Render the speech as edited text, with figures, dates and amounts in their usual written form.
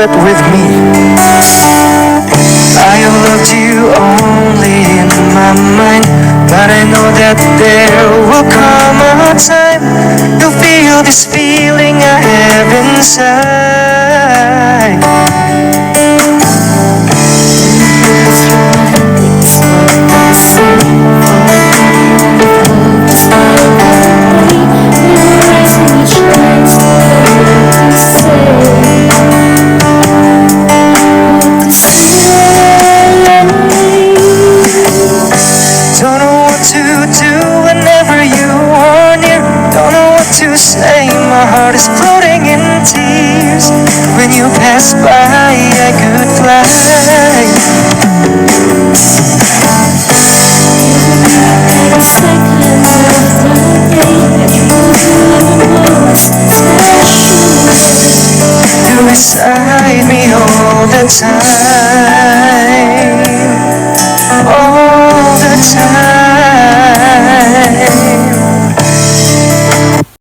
it with me. I have loved you only in my mind, but I know that there will come a time you'll feel this feeling I have inside. Don't know what to do whenever you are near. Don't know what to say, my heart is floating in tears. When you pass by, I could fly. You're beside me all the time.